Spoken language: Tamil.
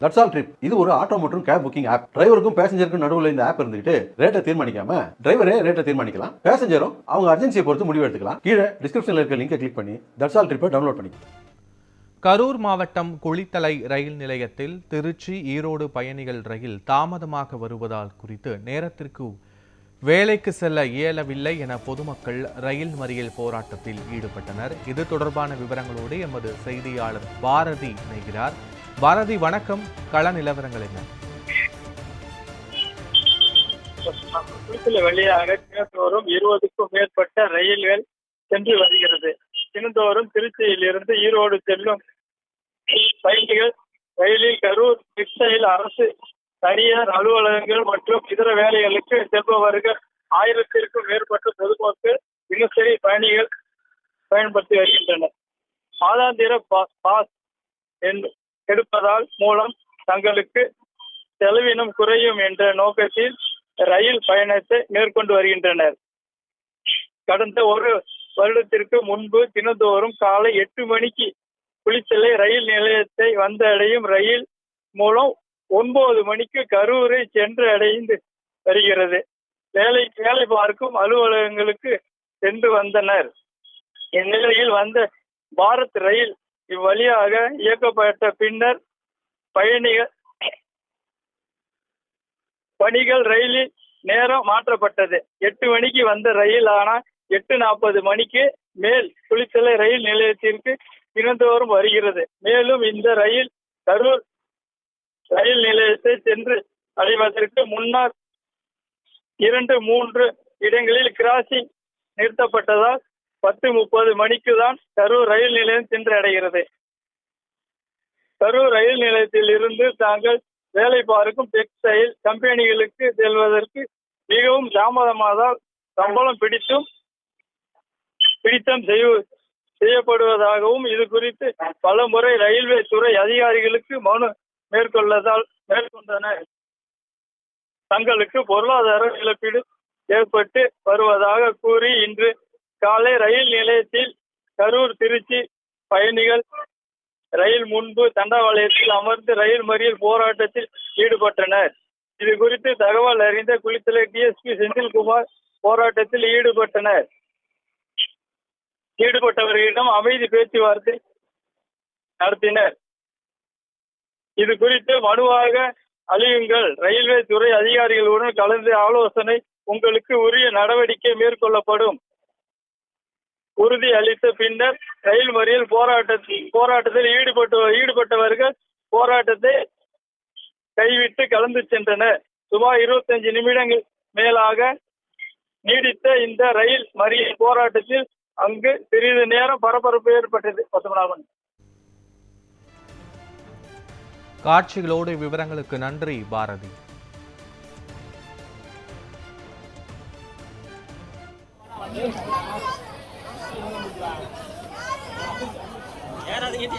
That's all trip. இது ஒரு ஆட்டோ மற்றும் கேப் புக்கிங் ஆப். டிரைவருக்கும் பேசஞ்சருக்கும் நடுவில் இந்த ஆப் இருந்துட்டு ரேட்டை தீர்மானிக்காம டிரைவரே ரேட்டை தீர்மானிக்கலாம். பேசஞ்சரும் அவங்க அர்ஜென்சியை பொறுத்து முடிவு எடுத்துக்கலாம். கீழே டிஸ்கிரிப்ஷன்ல இருக்க லிங்கை கிளிக் பண்ணி தட்ஸ் ஆல் ட்ரிப்பை டவுன்லோட் பண்ணிக்கலாம். கரூர் மாவட்டம் குளித்தலை ரயில் நிலையத்தில் திருச்சி ஈரோடு பயணிகள் ரயில் தாமதமாக வருவதால் குறித்து நேரத்திற்கு வேலைக்கு செல்ல இயலவில்லை என பொதுமக்கள் ரயில் மறியல் போராட்டத்தில் ஈடுபட்டனர். இது தொடர்பான விவரங்களோடு எமது செய்தியாளர் பாரதி இணைகிறார். பாரதி, வணக்கம். கள நிலவரங்கள் என்ன? குளித்தலை வழியாக தினந்தோறும் 20க்கும் மேற்பட்ட ரயில்கள் சென்று வருகிறது. தினந்தோறும் திருச்சியிலிருந்து ஈரோடு செல்லும் பயணிகள் ரயிலில் கரூர் கிருஷ்ணகிரி அரசு தனியார் அலுவலகங்கள் மற்றும் இதர வேலைகளுக்கு செல்பவர்கள் 1000க்கும் மேற்பட்ட பொதுமக்கள் தினசரி பயணிகள் பயன்படுத்தி வருகின்றனர். மாதாந்திர பாஸ் எடுப்பதால் மூலம் தங்களுக்கு செலவினம் குறையும் என்ற நோக்கத்தில் ரயில் பயணத்தை மேற்கொண்டு வருகின்றனர். கடந்த ஒரு வருடத்திற்கு முன்பு தினந்தோறும் காலை 8 மணிக்கு குளித்தலை ரயில் நிலையத்தை வந்தடையும் ரயில் மூலம் 9 மணிக்கு கரூரை சென்று அடைந்து வருகிறது. வேலை பார்க்கும் அலுவலகங்களுக்கு சென்று வந்தனர். இந்நிலையில் வந்த பாரத் ரயில் இவ்வழியாக இயக்கப்பட்ட பின்னர் பணிகள் ரயிலில் நேரம் மாற்றப்பட்டது. 8 மணிக்கு வந்த ரயில் ஆனால் 8:40 மணிக்கு மேல் குளித்தலை ரயில் நிலையத்திற்கு தினந்தோறும் வருகிறது. மேலும் இந்த ரயில் கரூர் ரயில் நிலையத்தை சென்று அடைவதற்கு முன்னர் 2-3 இடங்களில் கிராசிங் நிறுத்தப்பட்டதால் 10:30 மணிக்கு தான் கரூர் ரயில் நிலையம் சென்று அடைகிறது. கரூர் ரயில் நிலையத்தில் இருந்து தாங்கள் வேலை பார்க்கும் டெக்ஸ்டைல் கம்பெனிகளுக்கு செல்வதற்கு மிகவும் தாமதமானதால் சம்பளம் பிடித்தம் செய்யப்படுவதாகவும் இது குறித்து பல முறை ரயில்வே துறை அதிகாரிகளுக்கு மனு மேற்கொண்டனர். தங்களுக்கு பொருளாதார இழப்பீடு ஏற்பட்டு வருவதாக கூறி இன்று காலை ரயில் நிலையத்தில் கரூர் திருச்சி பயணிகள் ரயில் முன்பு தண்டவாளத்தில் அமர்ந்து ரயில் மறியல் போராட்டத்தில் ஈடுபட்டனர். இது குறித்து தகவல் அறிந்த குளித்தலை டிஎஸ்பி செந்தில்குமார் போராட்டத்தில் ஈடுபட்டவர்களிடம் அமைதி பேச்சுவார்த்தை நடத்தினர். இது குறித்து மனுவாக அழியுங்கள், ரயில்வே துறை அதிகாரிகளுடன் கலந்து ஆலோசனை, உங்களுக்கு உரிய நடவடிக்கை மேற்கொள்ளப்படும் உறுதி அளித்த பின்னர் ரயில் மறியல் போராட்டத்தில் ஈடுபட்டவர்கள் போராட்டத்தை கைவிட்டு கலந்து சென்றனர். சுமார் 25 நிமிடங்கள் மேலாக நீடித்த இந்த ரயில் மறியல் போராட்டத்தில் அங்கு சிறிது நேரம் பரபரப்பு ஏற்பட்டது. பத்மநாபன். காட்சிகளோடு விவரங்களுக்கு நன்றி பாரதி. ஏறாதீங்க.